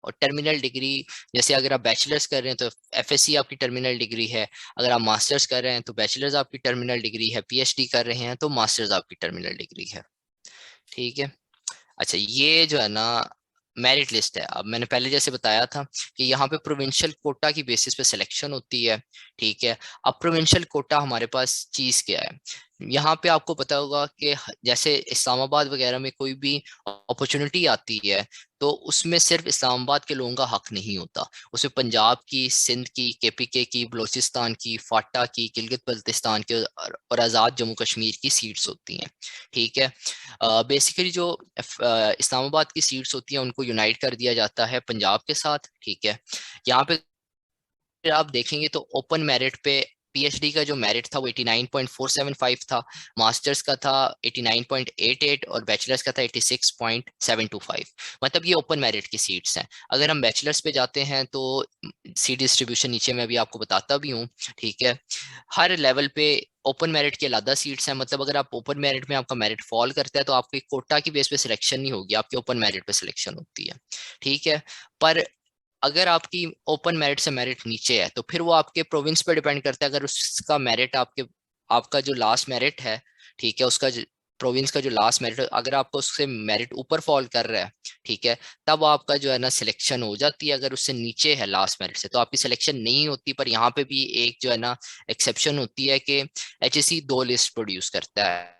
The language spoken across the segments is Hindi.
और टर्मिनल डिग्री जैसे अगर आप बैचलर्स कर रहे हैं तो एफएससी आपकी टर्मिनल डिग्री है, अगर आप मास्टर्स कर रहे हैं तो बैचलर्स आपकी टर्मिनल डिग्री है, पीएचडी कर रहे हैं तो मास्टर्स आपकी टर्मिनल डिग्री है। ठीक है। अच्छा, ये जो है ना मेरिट लिस्ट है। अब मैंने पहले जैसे बताया था कि यहाँ पे प्रोविंशियल कोटा की बेसिस पे सिलेक्शन होती है। ठीक है। अब प्रोविंशियल कोटा हमारे पास चीज क्या है, यहाँ पे आपको पता होगा कि जैसे इस्लामाबाद वगैरह में कोई भी अपॉर्चुनिटी आती है तो उसमें सिर्फ इस्लामाबाद के लोगों का हक नहीं होता, उसमें पंजाब की, सिंध की, केपीके की, बलोचिस्तान की, फाटा की, गिलगित बल्तिस्तान की और आज़ाद जम्मू कश्मीर की सीट्स होती हैं। ठीक है। बेसिकली जो इस्लामाबाद की सीट्स होती हैं उनको यूनाइट कर दिया जाता है पंजाब के साथ। ठीक है। यहाँ पे आप देखेंगे तो ओपन मेरिट पे पीएचडी का जो मेरिट था वो 89.475 था, मास्टर्स का था 89.88 और बैचलर्स का था 86.725। मतलब ये ओपन मेरिट की सीट्स हैं। अगर हम बैचलर्स पे जाते हैं तो सीट डिस्ट्रीब्यूशन नीचे मैं अभी आपको बताता भी हूँ। ठीक है। हर लेवल पे ओपन मेरिट की अलग सीट्स हैं, मतलब अगर आप ओपन मेरिट में आपका मेरिट फॉल करता है तो आपकी कोटा की बेस पे सिलेक्शन नहीं होगी, आपकी ओपन मेरिट पे सिलेक्शन होती है। ठीक है। पर अगर आपकी ओपन मेरिट से मेरिट नीचे है तो फिर वो आपके प्रोविंस पे डिपेंड करता है। अगर उसका मेरिट आपके आपका जो लास्ट मेरिट है, ठीक है, उसका प्रोविंस का जो लास्ट मेरिट, अगर आपको उससे मेरिट ऊपर फॉल कर रहा है, ठीक है, तब आपका जो है ना सिलेक्शन हो जाती है। अगर उससे नीचे है लास्ट मेरिट से तो आपकी सिलेक्शन नहीं होती। पर यहाँ पे भी एक जो है ना एक्सेप्शन होती है कि एचएससी दो लिस्ट प्रोड्यूस करता है।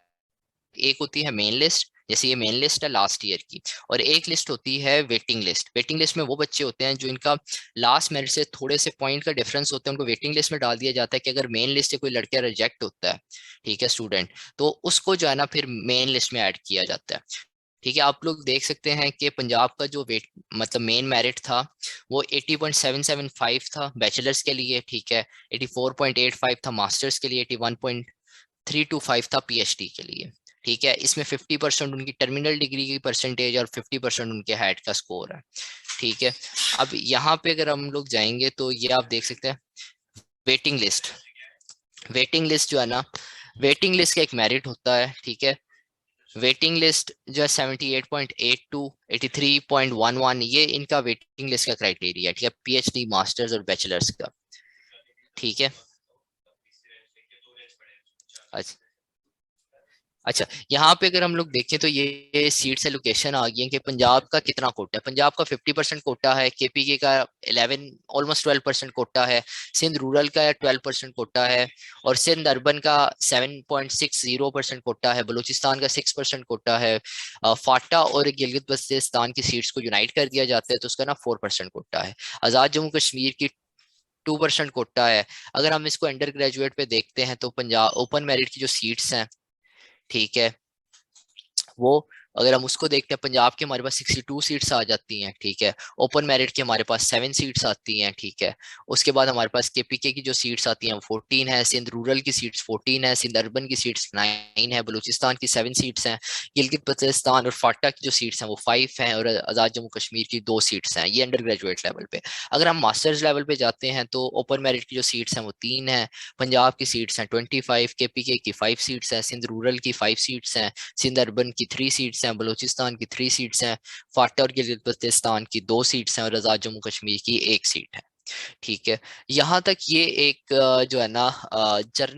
एक होती है मेन लिस्ट, जैसे ये मेन लिस्ट है लास्ट ईयर की, और एक लिस्ट होती है वेटिंग लिस्ट। वेटिंग लिस्ट में वो बच्चे होते हैं जो इनका लास्ट मेरिट से थोड़े से पॉइंट का डिफरेंस होता है, उनको वेटिंग लिस्ट में डाल दिया जाता है कि अगर मेन लिस्ट से कोई लड़का रिजेक्ट होता है, ठीक है, स्टूडेंट, तो उसको जो है ना फिर मेन लिस्ट में ऐड किया जाता है। ठीक है। आप लोग देख सकते हैं कि पंजाब का जो वेट मतलब मेन मेरिट था वो 80.775 था बैचलर्स के लिए। ठीक है। 84.85 था मास्टर्स के लिए, 81.325 था पीएचडी के लिए। ठीक है। इसमें 50% उनकी टर्मिनल डिग्री की परसेंटेज और 50% उनके हेड का स्कोर है। ठीक है। अब यहाँ पे अगर हम लोग जाएंगे तो ये आप देख सकते हैं वेटिंग लिस्ट। वेटिंग लिस्ट जो है ना, वेटिंग लिस्ट का एक मेरिट होता है। ठीक है। वेटिंग लिस्ट जो है 78.82, 83.11, ये इनका वेटिंग लिस्ट का क्राइटेरिया है। ठीक है। पीएचडी, मास्टर्स और बैचलर्स का। ठीक है। अच्छा। अच्छा, यहाँ पे अगर हम लोग देखें तो ये सीट्स एलोकेशन आ गई है कि पंजाब का कितना कोटा है। पंजाब का 50% कोटा है, केपीके का 11 ऑलमोस्ट 12% कोटा है, सिंध रूरल का 12% कोटा है, और सिंध अर्बन का 7.60% कोटा है, बलूचिस्तान का 6% कोटा है, फाटा और गिलगित बल्तिस्तान की सीट्स को यूनाइट कर दिया जाता है तो उसका ना 4% कोटा है। आजाद जम्मू कश्मीर की 2% कोटा है। अगर हम इसको अंडर ग्रेजुएट पे देखते हैं तो पंजाब ओपन मेरिट की जो सीट्स हैं, ठीक है, वो अगर हम उसको देखते हैं पंजाब के हमारे पास 62 सीट्स आ जाती हैं। ठीक है। ओपन मेरिट के हमारे पास 7 सीट्स आती हैं। ठीक है। उसके बाद हमारे पास केपीके की जो सीट्स आती हैं वो 14 है, सिंध रूरल की सीट्स 14 है, सिंध अर्बन की सीट्स 9 है, बलूचिस्तान की 7 सीट्स हैं, गिलगित बल्तिस्तान और फाटा की जो सीट्स हैं वो 5 हैं, और आजाद जम्मू कश्मीर की 2 सीट्स हैं। ये अंडर ग्रेजुएट लेवल पे। अगर हम मास्टर्स लेवल पे जाते हैं तो ओपन मेरिट की जो सीट्स हैं वो 3 हैं, पंजाब की सीट्स हैं 25, केपीके की 5 सीट्स हैं, सिंध रूरल की 5 सीट्स हैं, सिंध अर्बन की 3 सीट्स हैं, बलूचिस्तान की 3 सीट्स हैं, फाटा और गिलगित बल्तिस्तान की 2 सीट्स हैं, और आजाद जम्मू कश्मीर की 1 सीट है। ठीक है। यहाँ तक ये एक जो है ना जनरल